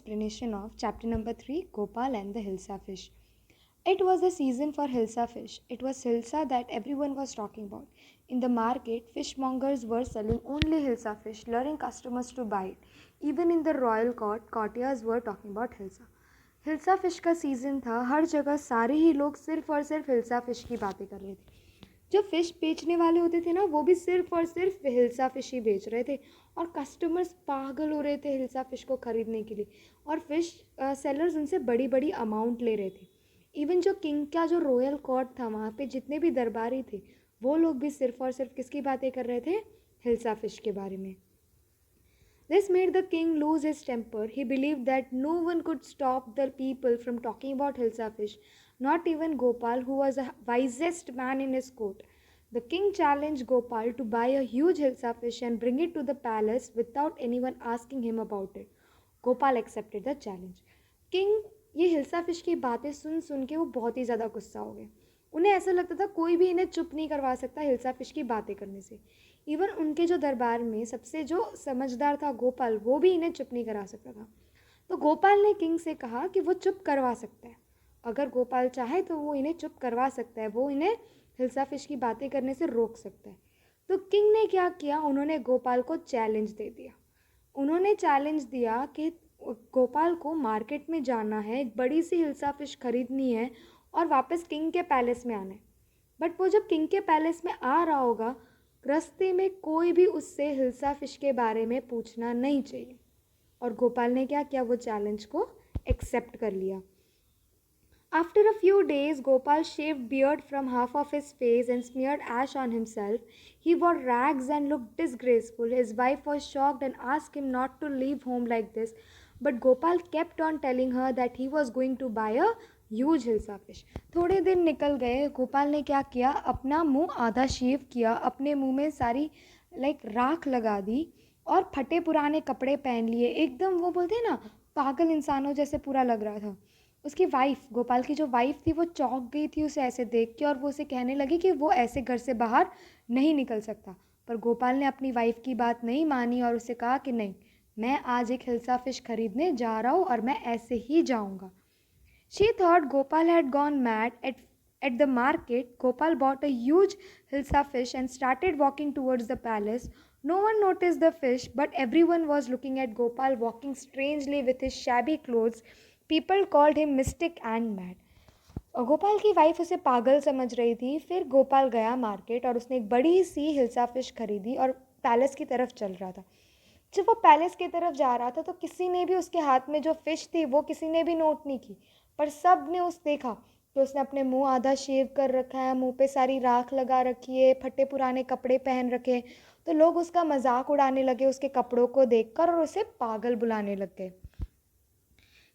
explanation of chapter number 3, Gopal and the Hilsa fish. It was the season for Hilsa fish. It was Hilsa that everyone was talking about. In the market, fishmongers were selling only Hilsa fish, luring customers to buy it. Even in the royal court, courtiers were talking about Hilsa. Hilsa fish का season था, हर जगह सारे ही लोग सिर्फ और सिर्फ hilsa fish की बातें कर रहे थे। जो फ़िश बेचने वाले होते थे ना, वो भी सिर्फ और सिर्फ हिल्सा फिश ही बेच रहे थे और कस्टमर्स पागल हो रहे थे हिल्सा फिश को ख़रीदने के लिए। और फिश सेलर्स उनसे बड़ी बड़ी अमाउंट ले रहे थे। इवन जो किंग का जो रॉयल कोर्ट था, वहाँ पे जितने भी दरबारी थे, वो लोग भी सिर्फ और सिर्फ किसकी बातें कर रहे थे? हिल्सा फिश के बारे में। This made the king lose his temper. He believed that no one could stop the people from talking about Hilsa fish, not even Gopal, who was the wisest man in his court. The king challenged Gopal to buy a huge Hilsa fish and bring it to the palace without anyone asking him about it. Gopal accepted the challenge. King ये hilsa fish की बातें सुन सुन के वो बहुत ही ज़्यादा गुस्सा हो गए। उन्हें ऐसा लगता था कोई भी इन्हें चुप नहीं करवा सकता हिल्सा फिश की बातें करने से। इवन उनके जो दरबार में सबसे जो समझदार था गोपाल, वो भी इन्हें चुप नहीं करा सकता था। तो गोपाल ने किंग से कहा कि वो चुप करवा सकता है। अगर गोपाल चाहे तो वो इन्हें चुप करवा सकता है, वो इन्हें हिल्सा फिश की बातें करने से रोक सकता है। तो किंग ने क्या किया, उन्होंने गोपाल को चैलेंज दे दिया। उन्होंने चैलेंज दिया कि गोपाल को मार्केट में जाना है, एक बड़ी सी हिल्सा फिश खरीदनी है और वापस किंग के पैलेस में आना है। बट वो जब किंग के पैलेस में आ रहा होगा, रास्ते में कोई भी उससे हिल्सा फिश के बारे में पूछना नहीं चाहिए। और गोपाल ने क्या किया, वो चैलेंज को एक्सेप्ट कर लिया। After a few days, Gopal shaved beard from half of his face and smeared ash on himself. He wore rags and looked disgraceful. His wife was shocked and asked him not to leave home like this. But Gopal kept on telling her that he was going to buy a huge hilsa fish. थोड़े दिन निकल गए, गोपाल ने क्या किया, अपना मुंह आधा शेव किया, अपने मुंह में सारी राख लगा दी और फटे पुराने कपड़े पहन लिए। एकदम वो बोलते हैं ना, पागल इंसानों जैसे पूरा लग रहा था। उसकी वाइफ, गोपाल की जो वाइफ थी, वो चौंक गई थी उसे ऐसे देख के और वो उसे कहने लगी कि वो ऐसे घर से बाहर नहीं निकल सकता। पर गोपाल ने अपनी वाइफ की बात नहीं मानी और उसे कहा कि नहीं, मैं आज एक हिल्सा फिश खरीदने जा रहा हूँ और मैं ऐसे ही जाऊँगा। She thought Gopal had gone mad. At the market, Gopal bought a huge hilsa fish and started walking towards the palace. No one noticed the fish, but everyone was looking at Gopal walking strangely with his shabby clothes. People called him mystic and mad. और गोपाल की wife उसे पागल समझ रही थी। फिर गोपाल गया market और उसने एक बड़ी सी हिल्सा फिश खरीदी और पैलेस की तरफ चल रहा था। जब वो पैलेस की तरफ जा रहा था तो किसी ने भी उसके हाथ में जो फ़िश थी वो किसी ने भी नोट नहीं की, पर सब ने उस देखा कि उसने अपने मुंह आधा शेव कर रखा है, मुंह पे सारी राख लगा रखी है, फटे पुराने कपड़े पहन रखे। तो लोग उसका मजाक उड़ाने लगे उसके कपड़ों को देखकर और उसे पागल बुलाने लग गए।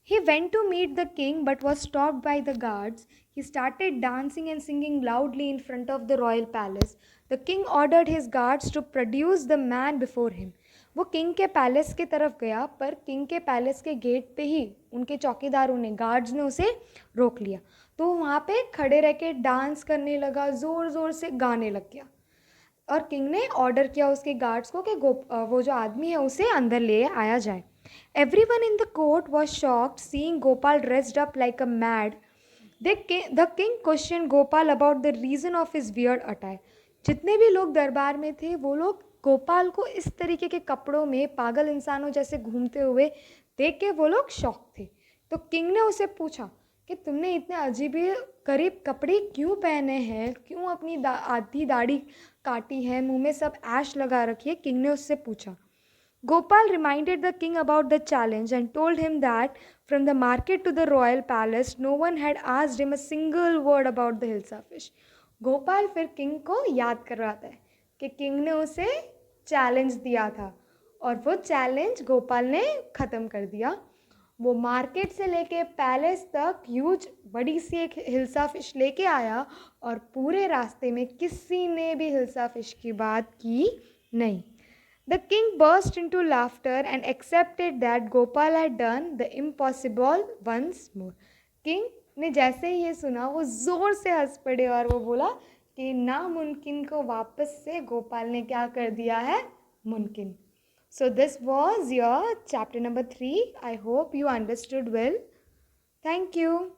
He went to meet the king but was stopped by the guards. He started dancing and singing loudly in front of the royal palace. The king ordered his guards to produce the man before him. वो king के palace की तरफ गया, पर king के palace के gate पे ही उनके चौकीदारों ने, गार्ड्स ने उसे रोक लिया। तो वहाँ पे खड़े रह के डांस करने लगा, ज़ोर ज़ोर से गाने लग गया। और किंग ने ऑर्डर किया उसके गार्ड्स को कि वो जो आदमी है उसे अंदर ले आया जाए। Everyone in the court was shocked seeing Gopal dressed up like a mad. The king questioned Gopal about the reason of his weird attire. जितने भी लोग दरबार में थे वो लोग गोपाल को इस तरीके के कपड़ों में पागल इंसानों जैसे घूमते हुए देख के वो लोग शॉक थे। तो किंग ने उसे पूछा कि तुमने इतने अजीब गरीब कपड़े क्यों पहने हैं, क्यों अपनी आधी दाढ़ी काटी है, मुंह में सब ऐश लगा रखी है। किंग ने उससे पूछा। Gopal reminded the king about the challenge and told him that from the market to the royal palace, no one had asked him a single word about the hilsa fish. Gopal फिर king को याद करवाता है कि king ने उसे challenge दिया था और वो चैलेंज गोपाल ने ख़त्म कर दिया। वो मार्केट से लेके पैलेस तक ह्यूज बड़ी सी एक हिल्सा फिश लेके आया और पूरे रास्ते में किसी ने भी हिल्सा फिश की बात की नहीं। The king burst into laughter and accepted that Gopal had done the impossible once more. King ने जैसे ही ये सुना वो ज़ोर से हंस पड़े और वो बोला कि नामुमकिन को वापस से गोपाल ने क्या कर दिया है, मुमकिन। So, this was your chapter number 3. I hope you understood well. Thank you.